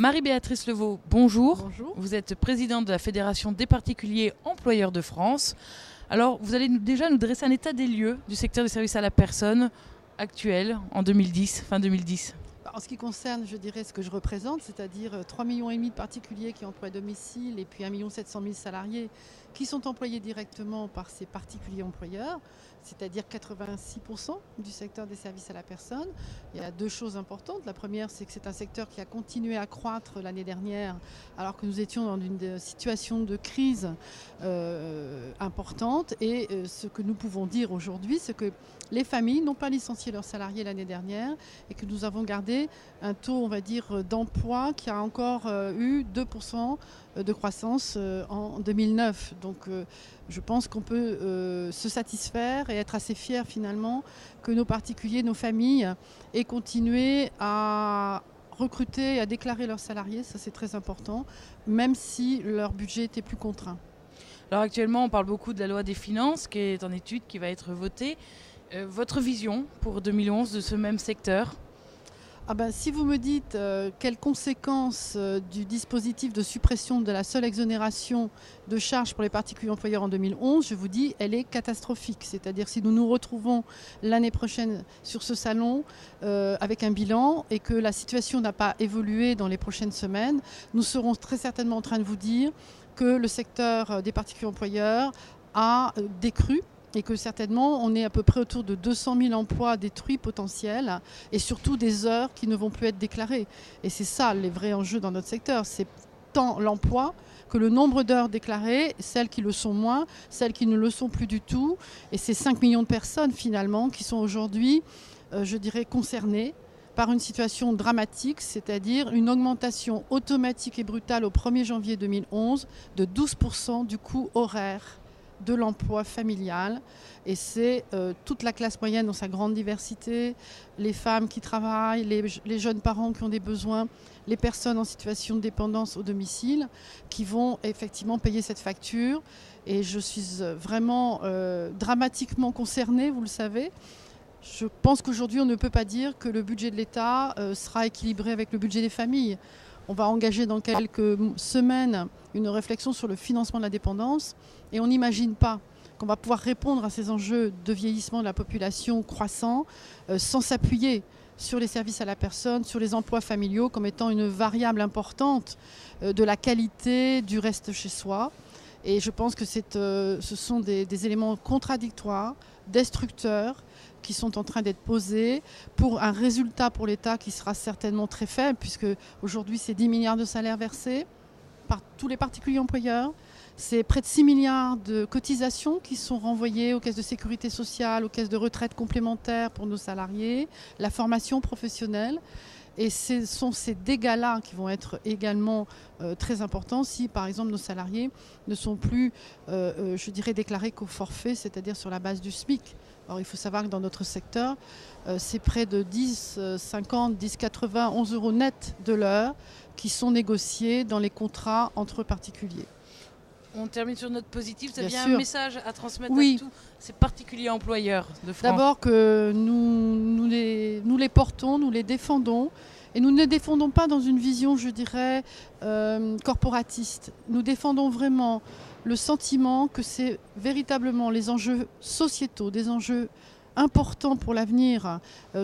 Marie-Béatrice Levaux, bonjour. Bonjour. Vous êtes présidente de la Fédération des particuliers employeurs de France. Alors, vous allez déjà nous dresser un état des lieux du secteur des services à la personne actuel en 2010, fin 2010. En ce qui concerne, je dirais, ce que je représente, c'est-à-dire 3,5 millions de particuliers qui emploient à domicile et puis 1,7 million de salariés qui sont employés directement par ces particuliers employeurs, c'est-à-dire 86% du secteur des services à la personne. Il y a deux choses importantes. La première, c'est que c'est un secteur qui a continué à croître l'année dernière alors que nous étions dans une situation de crise importante. Et ce que nous pouvons dire aujourd'hui, c'est que les familles n'ont pas licencié leurs salariés l'année dernière et que nous avons gardé un taux, on va dire, d'emploi qui a encore eu 2% de croissance en 2009. Donc je pense qu'on peut se satisfaire et être assez fiers finalement que nos particuliers, nos familles aient continué à recruter et à déclarer leurs salariés, ça c'est très important, même si leur budget était plus contraint. Alors actuellement, on parle beaucoup de la loi des finances qui est en étude, qui va être votée. Votre vision pour 2011 de ce même secteur ? Si vous me dites quelles conséquences du dispositif de suppression de la seule exonération de charges pour les particuliers employeurs en 2011, je vous dis elle est catastrophique. C'est-à-dire si nous nous retrouvons l'année prochaine sur ce salon avec un bilan et que la situation n'a pas évolué dans les prochaines semaines, nous serons très certainement en train de vous dire que le secteur des particuliers employeurs a décru. Et que certainement, on est à peu près autour de 200 000 emplois détruits potentiels et surtout des heures qui ne vont plus être déclarées. Et c'est ça les vrais enjeux dans notre secteur. C'est tant l'emploi que le nombre d'heures déclarées, celles qui le sont moins, celles qui ne le sont plus du tout. Et c'est 5 millions de personnes finalement qui sont aujourd'hui, je dirais, concernées par une situation dramatique, c'est-à-dire une augmentation automatique et brutale au 1er janvier 2011 de 12% du coût horaire de l'emploi familial. Et c'est toute la classe moyenne dans sa grande diversité, les femmes qui travaillent, les jeunes parents qui ont des besoins, les personnes en situation de dépendance au domicile qui vont effectivement payer cette facture. Et je suis vraiment dramatiquement concernée, vous le savez. Je pense qu'aujourd'hui, on ne peut pas dire que le budget de l'État sera équilibré avec le budget des familles. On va engager dans quelques semaines une réflexion sur le financement de la dépendance et on n'imagine pas qu'on va pouvoir répondre à ces enjeux de vieillissement de la population croissant sans s'appuyer sur les services à la personne, sur les emplois familiaux comme étant une variable importante de la qualité du reste chez soi. Et je pense que ce sont des éléments contradictoires, destructeurs, qui sont en train d'être posés pour un résultat pour l'État qui sera certainement très faible, puisque aujourd'hui c'est 10 milliards de salaires versés par tous les particuliers employeurs. C'est près de 6 milliards de cotisations qui sont renvoyées aux caisses de sécurité sociale, aux caisses de retraite complémentaires pour nos salariés, la formation professionnelle. Et ce sont ces dégâts-là qui vont être également très importants si, par exemple, nos salariés ne sont plus, je dirais, déclarés qu'au forfait, c'est-à-dire sur la base du SMIC. Alors, il faut savoir que dans notre secteur, c'est près de 10,50, 10,80, 11 euros net de l'heure qui sont négociés dans les contrats entre particuliers. On termine sur une note positive. Vous aviez Bien un sûr. message à transmettre Oui. à tous ces particuliers employeurs de France. D'abord que nous les portons, nous les défendons. Et nous ne les défendons pas dans une vision, je dirais, corporatiste. Nous défendons vraiment le sentiment que c'est véritablement les enjeux sociétaux, des enjeux importants pour l'avenir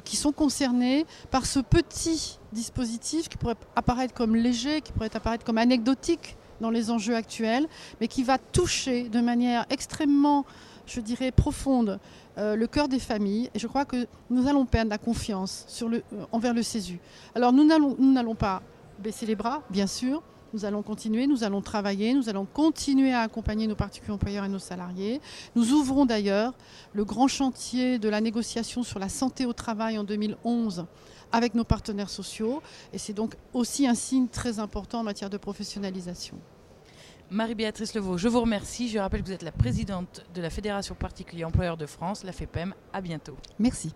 qui sont concernés par ce petit dispositif qui pourrait apparaître comme léger, qui pourrait apparaître comme anecdotique dans les enjeux actuels, mais qui va toucher de manière extrêmement, je dirais, profonde le cœur des familles. Et je crois que nous allons perdre la confiance envers le CESU. Alors nous n'allons pas baisser les bras, bien sûr. Nous allons continuer, nous allons travailler, nous allons continuer à accompagner nos particuliers employeurs et nos salariés. Nous ouvrons d'ailleurs le grand chantier de la négociation sur la santé au travail en 2011 avec nos partenaires sociaux. Et c'est donc aussi un signe très important en matière de professionnalisation. Marie-Béatrice Levaux, je vous remercie. Je rappelle que vous êtes la présidente de la Fédération particuliers employeurs de France, la FEPEM. À bientôt. Merci.